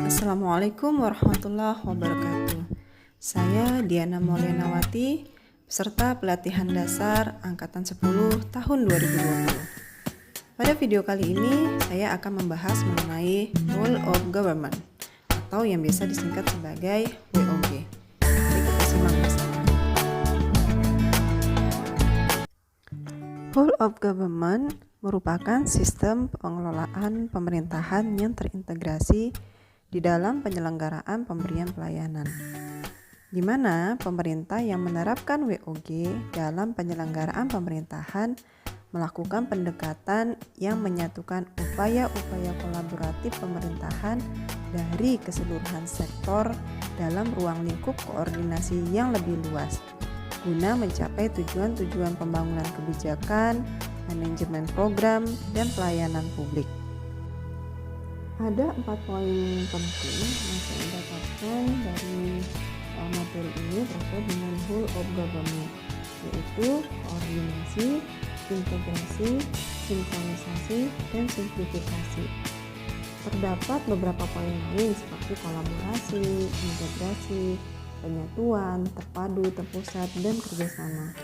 Assalamualaikum warahmatullahi wabarakatuh. Saya Diana Maulianawati, peserta pelatihan dasar Angkatan 10 tahun 2020. Pada video kali ini, saya akan membahas mengenai Whole of Government atau yang biasa disingkat sebagai WOG. Mari kita simak bersama. Whole of Government merupakan sistem pengelolaan pemerintahan yang terintegrasi di dalam penyelenggaraan pemberian pelayanan, di mana pemerintah yang menerapkan WOG dalam penyelenggaraan pemerintahan melakukan pendekatan yang menyatukan upaya-upaya kolaboratif pemerintahan dari keseluruhan sektor dalam ruang lingkup koordinasi yang lebih luas, guna mencapai tujuan-tujuan pembangunan kebijakan, manajemen program, dan pelayanan publik. Ada 4 poin penting yang saya dapatkan dari materi ini terkait dengan Whole of Government, yaitu koordinasi, integrasi, sinkronisasi, dan simplifikasi. Terdapat beberapa poin lain seperti kolaborasi, integrasi, penyatuan, terpadu, terpusat, dan kerjasama.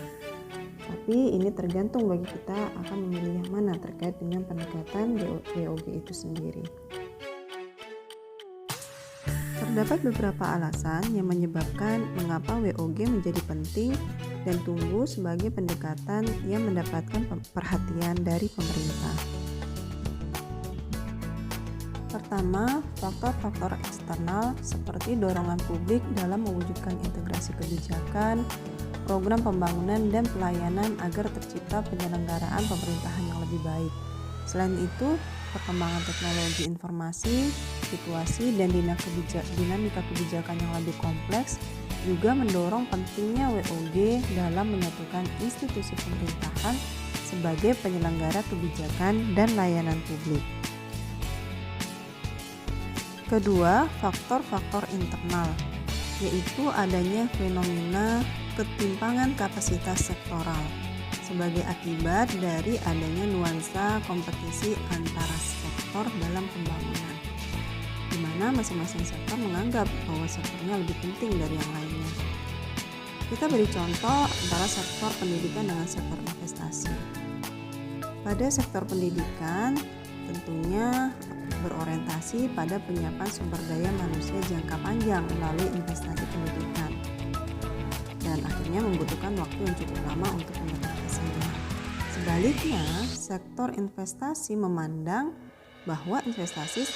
Tapi ini tergantung bagi kita akan memilih yang mana terkait dengan pendekatan WOG itu sendiri. Terdapat beberapa alasan yang menyebabkan mengapa WOG menjadi penting dan tumbuh sebagai pendekatan yang mendapatkan perhatian dari pemerintah. Pertama, faktor-faktor eksternal seperti dorongan publik dalam mewujudkan integrasi kebijakan, program pembangunan dan pelayanan agar tercipta penyelenggaraan pemerintahan yang lebih baik. Selain itu, perkembangan teknologi informasi, situasi, dan dinamika kebijakan yang lebih kompleks juga mendorong pentingnya WOG dalam menyatukan institusi pemerintahan sebagai penyelenggara kebijakan dan layanan publik. Kedua, faktor-faktor internal, yaitu adanya fenomena ketimpangan kapasitas sektoral sebagai akibat dari adanya nuansa kompetisi antara sektor dalam pembangunan, di mana masing-masing sektor menganggap bahwa sektornya lebih penting dari yang lainnya. Kita beri contoh antara sektor pendidikan dengan sektor investasi. Pada sektor pendidikan, tentunya berorientasi pada penyiapan sumber daya manusia jangka panjang melalui investasi pendidikan, dan akhirnya membutuhkan waktu yang cukup lama untuk mengatasinya. Sebaliknya, sektor investasi memandang bahwa investasi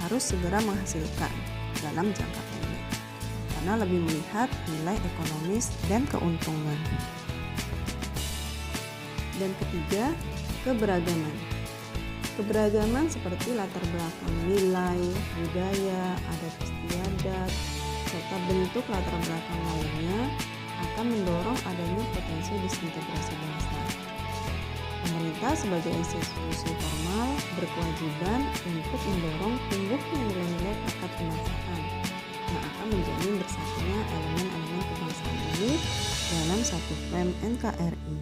harus segera menghasilkan dalam jangka pendek, karena lebih melihat nilai ekonomis dan keuntungan. Dan ketiga, keberagaman. Keberagaman seperti latar belakang nilai, budaya, adat istiadat, serta bentuk latar belakang lainnya akan mendorong adanya potensi disintegrasi bangsa. Pemerintah sebagai institusi formal berkewajiban untuk mendorong tumbuhnya nilai-nilai pakat kebangsaan yang akan menjamin bersatunya elemen-elemen kebangsaan ini dalam satu frame NKRI.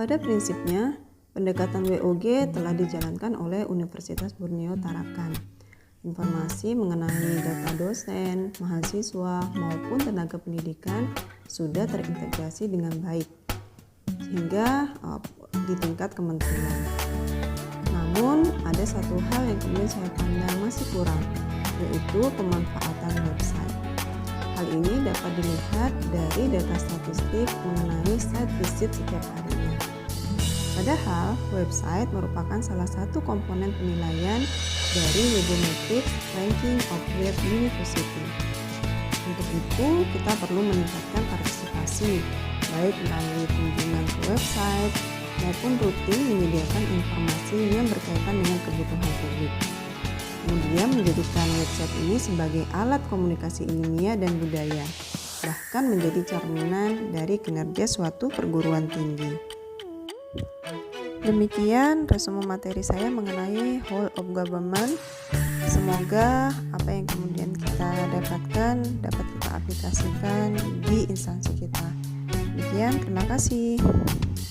Pada prinsipnya, pendekatan WOG telah dijalankan oleh Universitas Borneo Tarakan. Informasi mengenai data dosen, mahasiswa, maupun tenaga pendidikan sudah terintegrasi dengan baik, sehingga di tingkat kementerian. Namun, ada satu hal yang kemudian saya pandang masih kurang, yaitu pemanfaatan website. Hal ini dapat dilihat dari data statistik mengenai site visit setiap harinya. Padahal, website merupakan salah satu komponen penilaian dari Webometrics Ranking of Great University. Untuk itu, kita perlu meningkatkan partisipasi, baik melalui kunjungan ke website maupun rutin menyediakan informasi yang berkaitan dengan kebutuhan publik. Kemudian menjadikan website ini sebagai alat komunikasi ilmiah dan budaya, bahkan menjadi cerminan dari kinerja suatu perguruan tinggi. Demikian resume materi saya mengenai Whole of Government. Semoga apa yang kemudian kita dapatkan dapat kita aplikasikan di instansi Sekian, terima kasih.